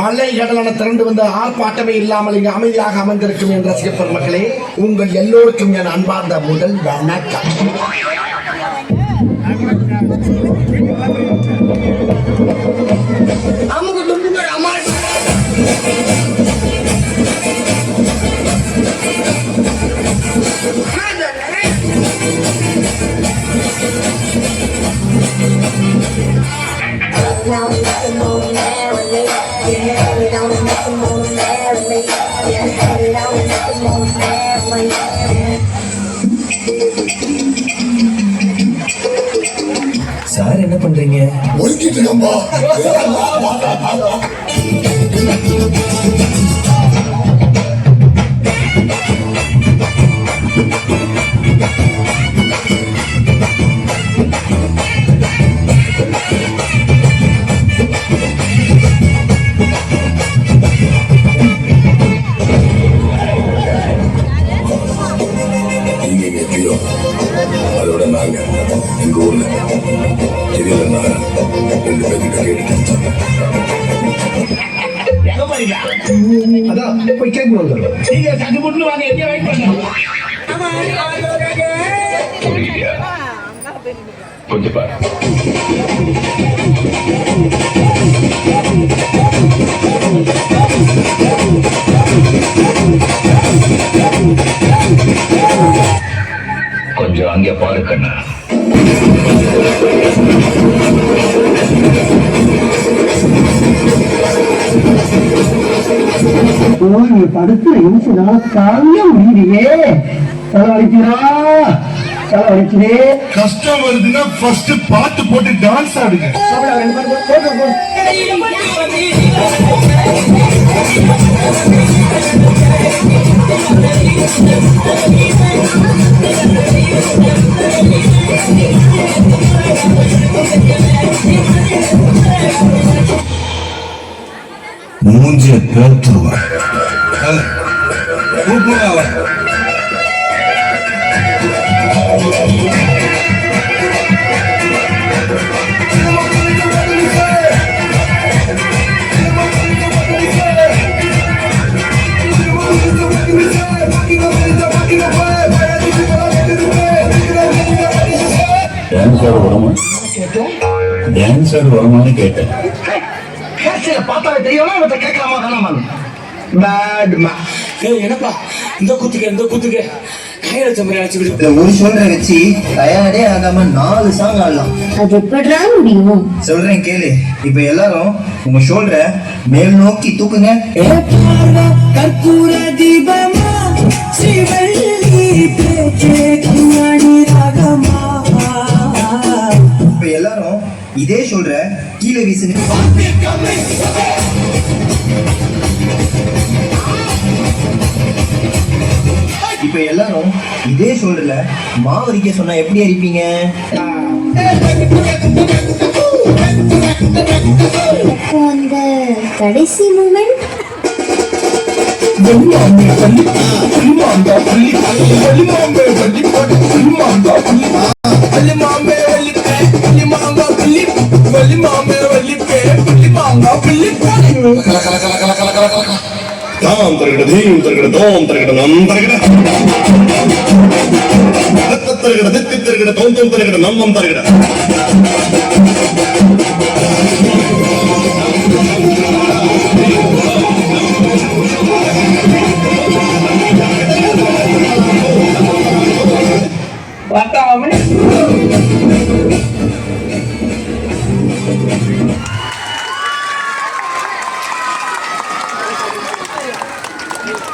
அலை கடலான திரண்டு வந்த ஆர்ப்பாட்டமே இல்லாமல் இங்கு அமைதியாக அமர்ந்திருக்கும் என் ரசிக பெருமக்களே, உங்கள் எல்லோருக்கும் என் அன்பார்ந்த முதல் வணக்கம். சார் என்ன பண்றீங்க? ஒதுக்கிட்டு இருக்கம்பா. அதோட நாங்க எங்க ஊர்ல தெரியல 2 பேருக்கு கேட்டு அதான் போய் கேட்கணும். நீங்க சட்டு புட்டு வாங்க, எங்கே வெயிட் பண்ணுங்க. கொஞ்சம் பாரு. கொஞ்சம் அங்கே பாரு கண்ணா. நீ படுத்து நிமிஷம் தாங்க முடியலையே. தலைவலிக்கிறே. கஷ்டம் வருதுன்னா ஃபர்ஸ்ட் பாட்டு போட்டு டான்ஸ் ஆடுங்க. மூஞ்சிய பேத்துருவா. டான்ஸர் வருமானு கேட்டேன். பார்த்தாலே தெரியல, கேட்கலாமா வேணாமா? என்னப்பா இந்த குத்துக்கு ஒரு சொல்ற வச்சு தயாரே ஆகாம 4 சாங் ஆடலாம். அது எப்படிடா முடியும்? சொல்றேன் கேளு. இப்ப எல்லாரும் உங்க ஷோல்டரை மேல் நோக்கி தூக்குங்க. கற்பூர தீபமா இப்ப எல்லாரும் இதே ஷோல்டரை கீழே வீசுங்க. இப்ப எல்லாரும் இதே ஷோல்டர்ல மாவரிக்க சொன்னா எப்படி அரிப்பீங்க? அந்த கடைசி மூமெண்ட் தாம் தரகட தீம் தரகட தோம் தரகட நம் தரகட தரகட தித்தி தரகட தோம் தோம் தரகட நம் நம் தரகட. பார்த்தாமே